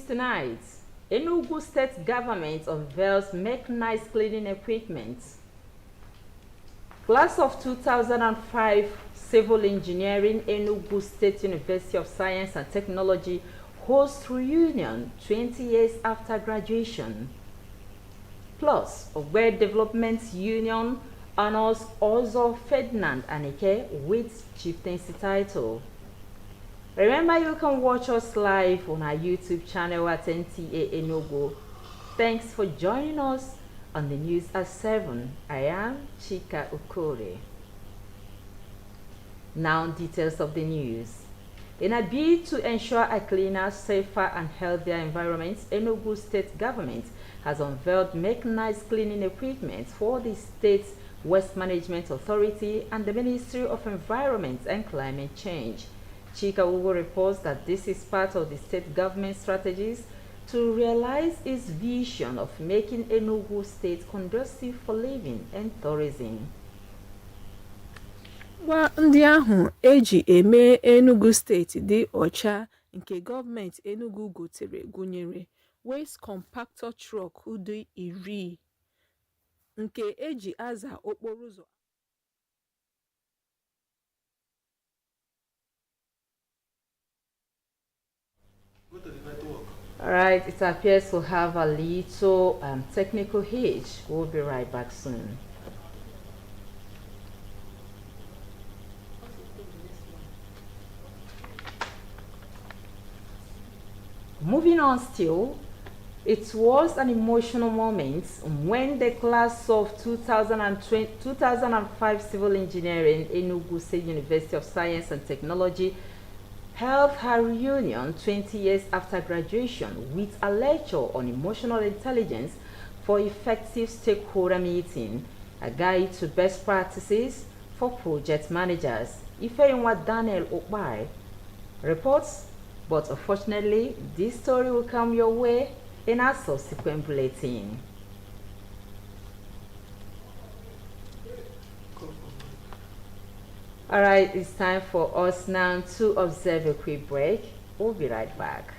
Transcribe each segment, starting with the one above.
tonight. Enugu State Government unveils mechanized cleaning equipment. Class of 2005 Civil Engineering, Enugu State University of Science and Technology hosts reunion 20 years after graduation. Plus, World Development Union honors Ozo Ferdinand Anike with chieftaincy title. Remember, you can watch us live on our YouTube channel at NTA Enugu. Thanks for joining us on the news at 7. I am Chika Okore. Now, details of the news. In a bid to ensure a cleaner, safer, and healthier environment, Enugu State Government has unveiled mechanized cleaning equipment for the state's Waste Management Authority and the Ministry of Environment and Climate Change. Chika Ugo reports that this is part of the state government strategies to realize its vision of making Enugu State conducive for living and tourism. Gwa ndị ahụ eji eme Enugu steeti dị ọcha nke gọọmenti Enugu gotere gụnyere waste compactor truck ụdị 10 nke eji aza okporo ụzọ. All right, it appears to have a little technical hitch. We'll be right back soon. Moving on still, it was an emotional moment when the class of 2005 Civil Engineering, Enugu State University of Science and Technology held her reunion 20 years after graduation with a lecture on emotional intelligence for effective stakeholder meeting, a guide to best practices for project managers. Ifeyinwa Daniel Okpai reports, but unfortunately, this story will come your way in our subsequent bulletin. All right, it's time for us now to observe a quick break. We'll be right back.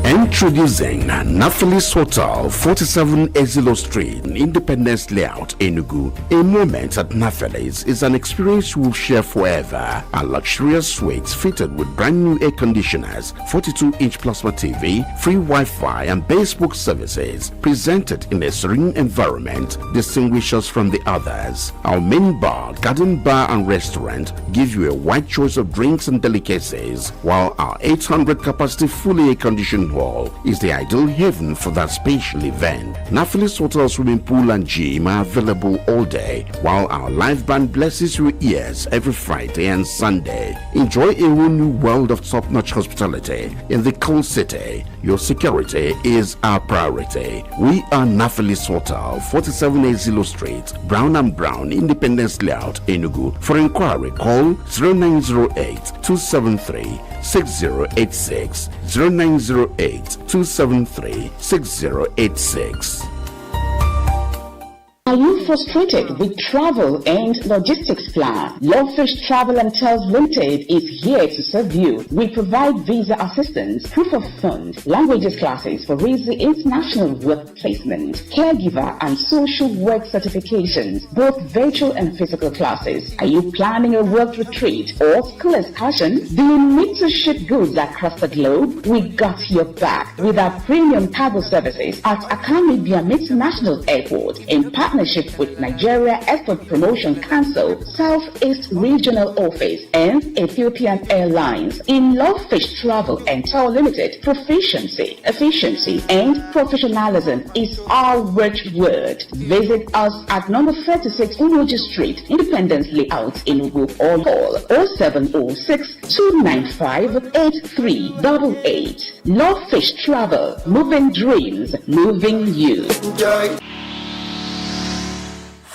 Introducing Naphtali's Hotel, 47 Exilo Street, Independence Layout, Enugu. A moment at Naphtali's is an experience you will share forever. A luxurious suite fitted with brand new air conditioners, 42-inch plasma TV, free Wi-Fi, and basebook services. Presented in a serene environment, distinguish us from the others. Our main bar, garden bar, and restaurant give you a wide choice of drinks and delicacies, while our 800 capacity fully air-conditioned hall is the ideal haven for that special event. Naphtali's Hotel swimming pool and gym are available all day, while our live band blesses your ears every Friday and Sunday. Enjoy a whole new world of top-notch hospitality in the cool city. Your security is our priority. We are Naphtali's Hotel, 47 Exilo Street, Brown and Brown, Independence Layout, Enugu. For inquiry, call 0908-273-6086, 0908-273-6086. Are you frustrated with travel and logistics plan? Lovefish Travel and Tours Limited is here to serve you. We provide visa assistance, proof of funds, languages classes for easy international work placement, caregiver and social work certifications, both virtual and physical classes. Are you planning a work retreat or school excursion? Do you need to ship goods across the globe? We got your back with our premium cargo services at Akami Biam International Airport in partnership with Nigeria Export Promotion Council, Southeast Regional Office, and Ethiopian Airlines. In Lovefish Travel and Tour Limited, proficiency, efficiency, and professionalism is our watchword. Visit us at number 36 Umoji Street, Independence Layout, Enugu, or call 0706-295-8388. Lovefish Travel, moving dreams, moving you.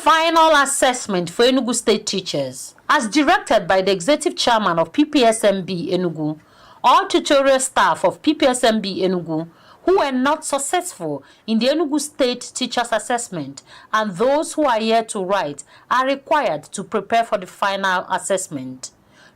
Final assessment for Enugu State teachers. As directed by the Executive Chairman of PPSMB Enugu, all tutorial staff of PPSMB Enugu who were not successful in the Enugu State Teachers Assessment and those who are yet to write are required to prepare for the final assessment.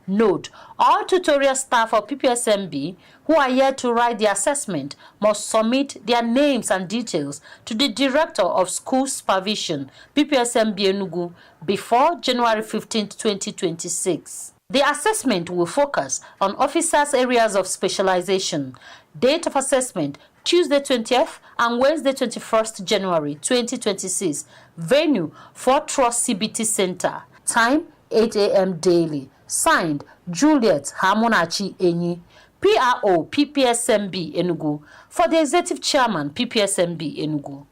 Note, all tutorial staff of PPSMB who are yet to write the assessment must submit their names and details to the Director of School Supervision, PPSMB Enugu, before January 15, 2026. The assessment will focus on officers' areas of specialization. Date of assessment, Tuesday 20th and Wednesday 21st January 2026. Venue, Fort Ross CBT Center. Time, 8 a.m. daily. Signed, Juliet Hamunachi Enyi, PRO PPSMB Enugu, for the Executive Chairman PPSMB Enugu.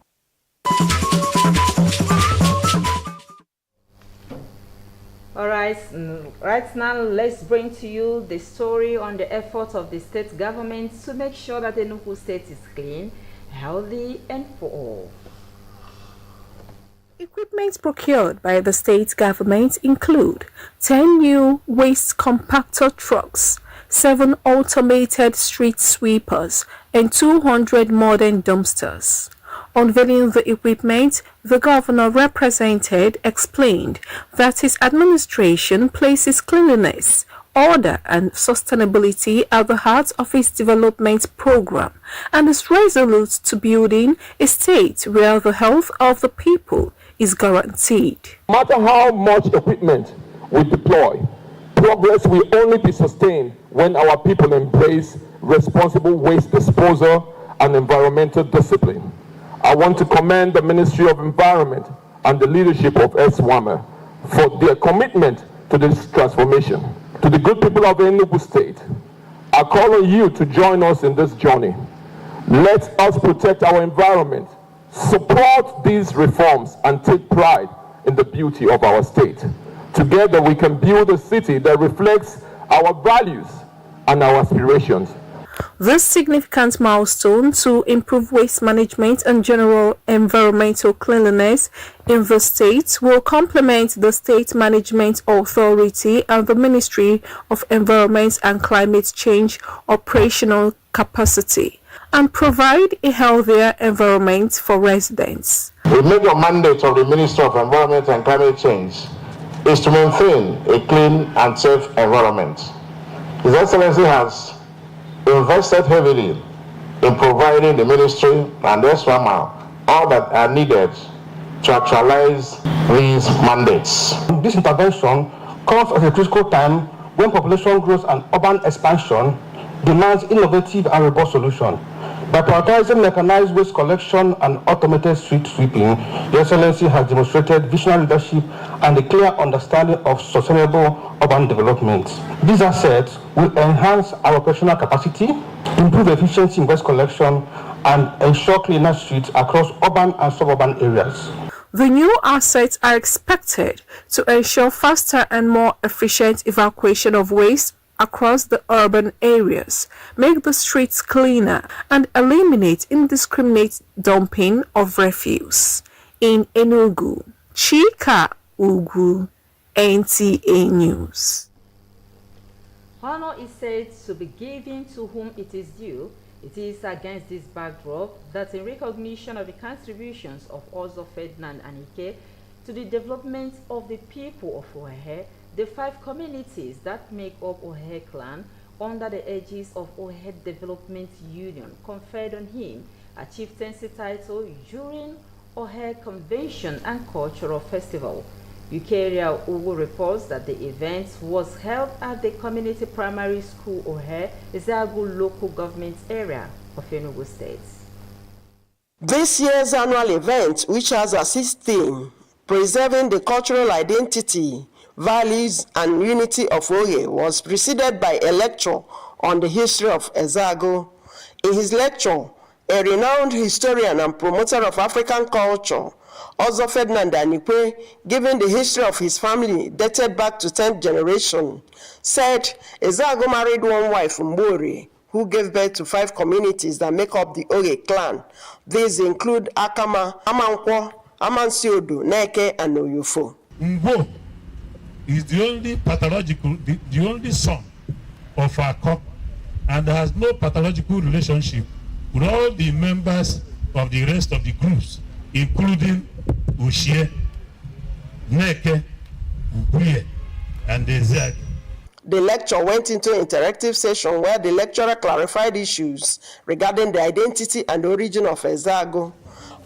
All right, right now let's bring to you the story on the efforts of the state government to make sure that Enugu State is clean, healthy, and for all. Equipment procured by the state government include 10 new waste compactor trucks, 7 automated street sweepers, and 200 modern dumpsters. Unveiling the equipment, the governor explained that his administration places cleanliness, order, and sustainability at the heart of its development program and is resolute to building a state where the health of the people is guaranteed. No matter how much equipment we deploy, progress will only be sustained when our people embrace responsible waste disposal and environmental discipline. I want to commend the Ministry of Environment and the leadership of SWAMA for their commitment to this transformation. To the good people of Enugu State, I call on you to join us in this journey. Let us protect our environment, support these reforms, and take pride in the beauty of our state. Together we can build a city that reflects our values and our aspirations. This significant milestone to improve waste management and general environmental cleanliness in the state will complement the State Management Authority and the Ministry of Environment and Climate Change operational capacity and provide a healthier environment for residents. The major mandate of the Ministry of Environment and Climate Change is to maintain a clean and safe environment. His Excellency has invested heavily in providing the ministry and the SWAMA all that are needed to actualize these mandates. This intervention comes at a critical time when population growth and urban expansion demands innovative and robust solutions. By prioritizing mechanized waste collection and automated street sweeping, Your Excellency has demonstrated visionary leadership and a clear understanding of sustainable urban development. These assets will enhance our operational capacity, improve efficiency in waste collection, and ensure cleaner streets across urban and suburban areas. The new assets are expected to ensure faster and more efficient evacuation of waste across the urban areas, make the streets cleaner, and eliminate indiscriminate dumping of refuse. In Enugu, Chika Ugu, NTA News. Honor is said to be given to whom it is due. It is against this backdrop that in recognition of the contributions of Ozo Ferdinand and Ike to the development of the people of Ohe, the 5 communities that make up Ohe clan under the aegis of Ohe Development Union conferred on him a chieftaincy title during Ohe Convention and Cultural Festival. Ukeria Ugu reports that the event was held at the Community Primary School Ohe, Ezagu local government area of Enugu State. This year's annual event, which has as its theme, Preserving the Cultural Identity, Values and Unity of Ohe, was preceded by a lecture on the history of Ezagu. In his lecture, a renowned historian and promoter of African culture, Ozo Ferdinand Anikwe, given the history of his family dated back to 10th generation, said Ezagu married one wife, Mbori, who gave birth to 5 communities that make up the Ohe clan. These include Akama, Amankwo, Amansiodo, Neke, and Oyufo. Mbo is the only pathological, the only son of Akok, and has no pathological relationship with all the members of the rest of the groups, including Ushie, Neke, Ubuye, and Ezag. The lecture went into an interactive session where the lecturer clarified issues regarding the identity and origin of Ezago.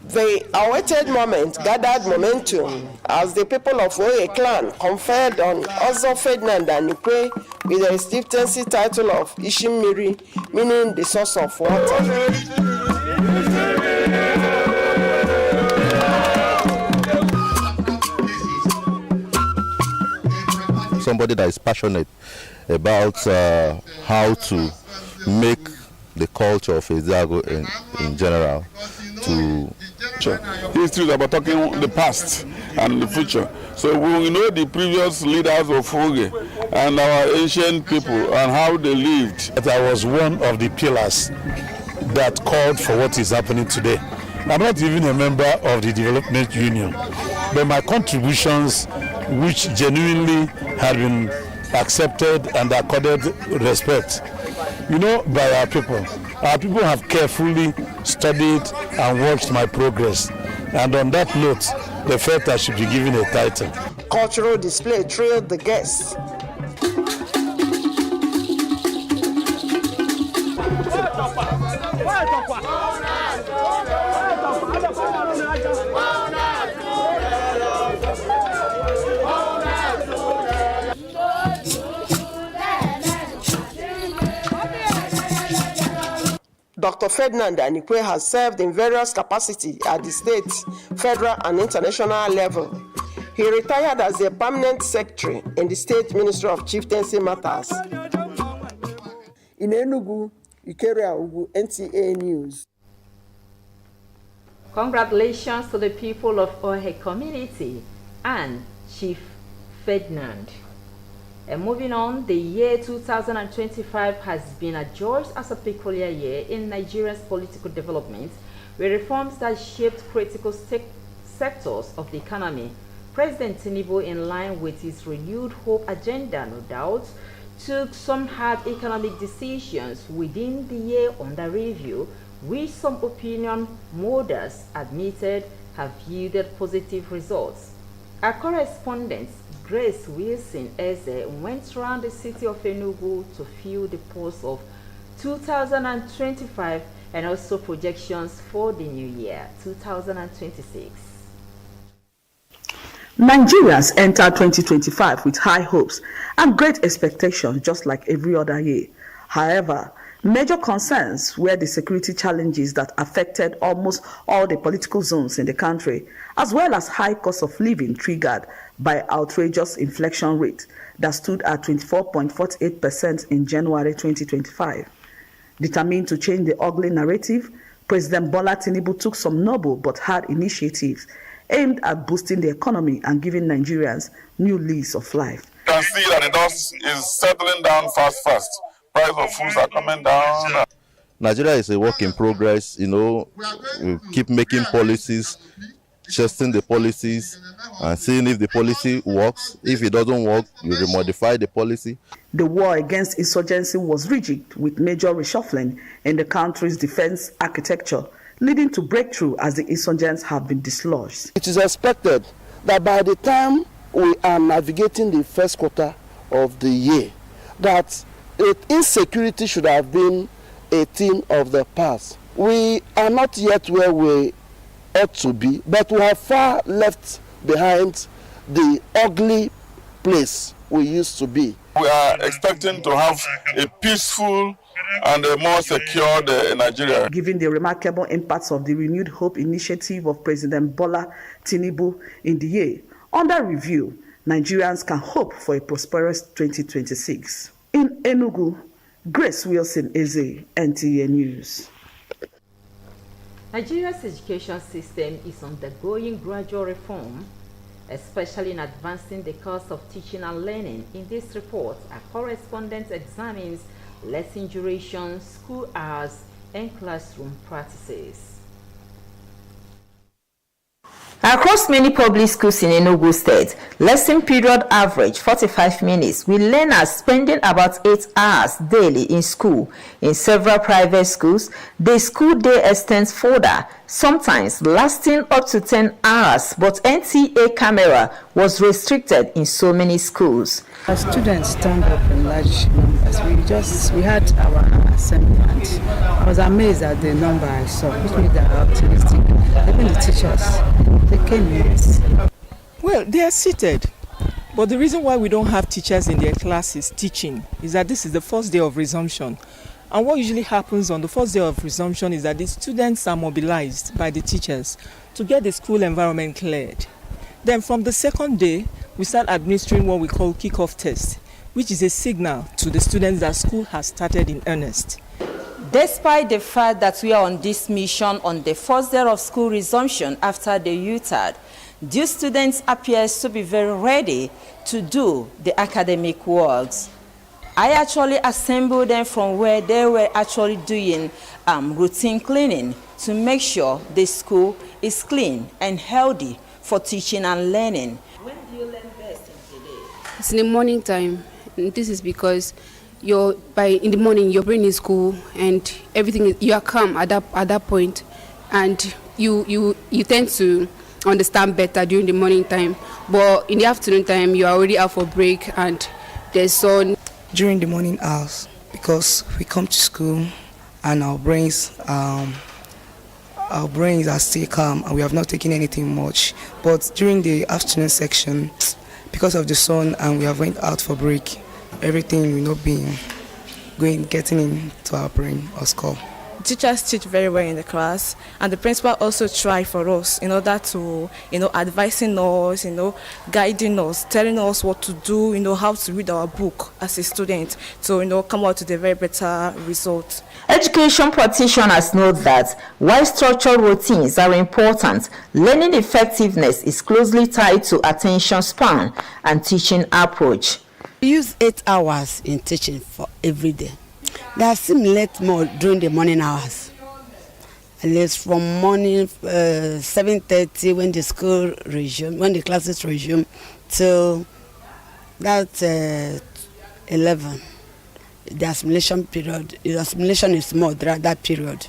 The awaited moment gathered momentum as the people of Oye clan conferred on Ozo Ferdinand Anikwe with the chieftaincy title of Ishimiri, meaning the source of water. Somebody that is passionate about how to make the culture of Ezago in general to history is about talking the past and the future. So we know the previous leaders of Oge and our ancient people and how they lived. I was one of the pillars that called for what is happening today. I'm not even a member of the Development Union, but my contributions, which genuinely have been accepted and accorded respect, by our people. Our people have carefully studied and watched my progress, and on that note, they felt I should be given a title. Cultural display thrilled the guests. Dr. Ferdinand Anikwe has served in various capacities at the state, federal, and international level. He retired as a permanent secretary in the State Ministry of Chieftaincy Matters. In Enugu, Ikeria Ugu, NTA News. Congratulations to the people of Ohe community and Chief Ferdinand. And moving on, the year 2025 has been adjudged as a peculiar year in Nigeria's political development, with reforms that shaped critical sectors of the economy. President Tinubu, in line with his renewed hope agenda, no doubt, took some hard economic decisions within the year under review, which some opinion molders admitted have yielded positive results. Our correspondent Grace Wilson Eze went around the city of Enugu to fill the pulse of 2025 and also projections for the new year, 2026. Nigerians enter 2025 with high hopes and great expectations, just like every other year. However, major concerns were the security challenges that affected almost all the political zones in the country, as well as high cost of living triggered by outrageous inflation rate that stood at 24.48% in January 2025. Determined to change the ugly narrative, President Bola Tinubu took some noble but hard initiatives aimed at boosting the economy and giving Nigerians new lease of life. You can see that the dust is settling down fast. Price of foods are coming down. Nigeria is a work in progress. We keep making policies, testing the policies, and seeing if the policy works. If it doesn't work, you remodify the policy. The war against insurgency was rigid, with major reshuffling in the country's defense architecture, leading to breakthrough as the insurgents have been dislodged. It is expected that by the time we are navigating the first quarter of the year, that insecurity should have been a thing of the past. We are not yet where we ought to be, but we have far left behind the ugly place we used to be. We are expecting to have a peaceful and a more secure Nigeria. Given the remarkable impacts of the renewed hope initiative of President Bola Tinubu in the year under review, Nigerians can hope for a prosperous 2026. In Enugu, Grace Wilson Eze, NTA News. Nigeria's education system is undergoing gradual reform, especially in advancing the cost of teaching and learning. In this report, our correspondent examines lesson duration, school hours, and classroom practices. Across many public schools in Enugu State, lesson period average 45 minutes, with learners spending about 8 hours daily in school. In several private schools, the school day extends further, sometimes lasting up to 10 hours, but NTA camera was restricted in so many schools. Our students turned up in large numbers. We had our assembly, and I was amazed at the number I saw, which means they are optimistic. Even the teachers, they came in. Well, they are seated. But the reason why we don't have teachers in their classes teaching is that this is the first day of resumption. And what usually happens on the first day of resumption is that the students are mobilized by the teachers to get the school environment cleared. Then from the second day, we start administering what we call kick-off test, which is a signal to the students that school has started in earnest. Despite the fact that we are on this mission on the first day of school resumption after the UTAD, these students appear to be very ready to do the academic works. I actually assembled them from where they were actually doing routine cleaning to make sure the school is clean and healthy for teaching and learning. When do you learn best in the day? It's in the morning time, and this is because in the morning you're in school and everything you are calm at that point, and you tend to understand better during the morning time. But in the afternoon time, you are already out for break and there's sun. During the morning hours, because we come to school and our brains are still calm and we have not taken anything much. But during the afternoon section, because of the sun and we have went out for break, everything will not be getting into our brain or skull. Teachers teach very well in the class, and the principal also try for us in order to, advising us, guiding us, telling us what to do, how to read our book as a student to, come out with a very better result. Education practitioners note that while structured routines are important, learning effectiveness is closely tied to attention span and teaching approach. We use 8 hours in teaching for every day. They are simulate more during the morning hours. At least from morning 7:30 when the classes resume till that 11. The assimilation period. The assimilation is more during that period.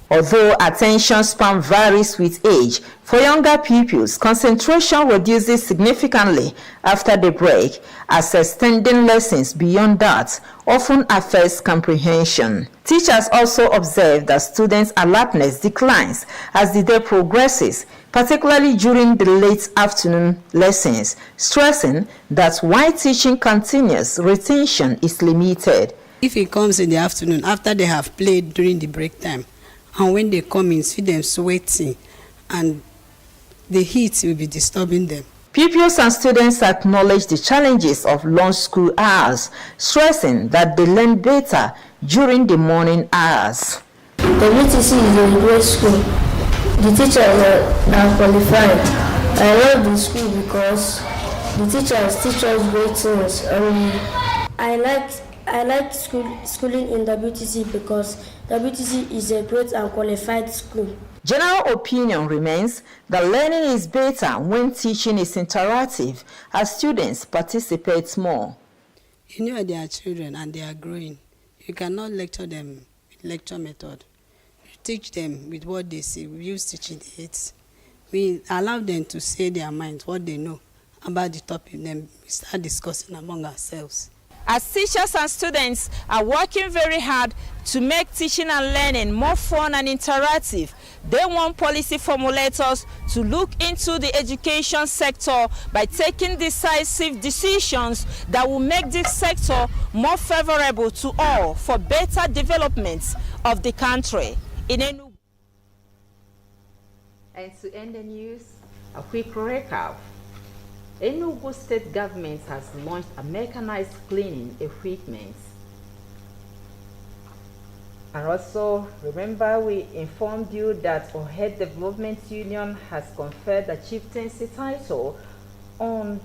Although attention span varies with age, for younger pupils, concentration reduces significantly after the break, as extending lessons beyond that often affects comprehension. Teachers also observe that students' alertness declines as the day progresses, particularly during the late afternoon lessons, stressing that while teaching continues, retention is limited. If it comes in the afternoon, after they have played during the break time, and when they come in, see them sweating, and the heat will be disturbing them. Pupils and students acknowledge the challenges of long school hours, stressing that they learn better during the morning hours. The BTC is a great school. The teachers are qualified. I love the school because the teachers teach us great things. I like schooling in WTC because WTC is a great and qualified school. General opinion remains that learning is better when teaching is interactive, as students participate more. They are children and they are growing. You cannot lecture them with lecture method. You teach them with what they see. We use teaching aids. We allow them to say their minds, what they know about the topic. Then we start discussing among ourselves. As teachers and students are working very hard to make teaching and learning more fun and interactive, they want policy formulators to look into the education sector by taking decisive decisions that will make this sector more favorable to all for better development of the country. In Enugu. And to end the news, a quick recap. Enugu state government has launched a mechanized cleaning equipment. And also, remember we informed you that Ohed Development Union has conferred the chieftaincy title on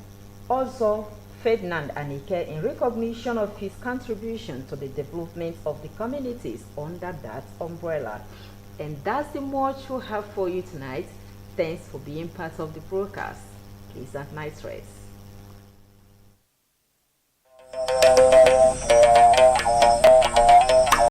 Ozo Ferdinand Anike in recognition of his contribution to the development of the communities under that umbrella. And that's the much we have for you tonight. Thanks for being part of the broadcast. Please have nice rest.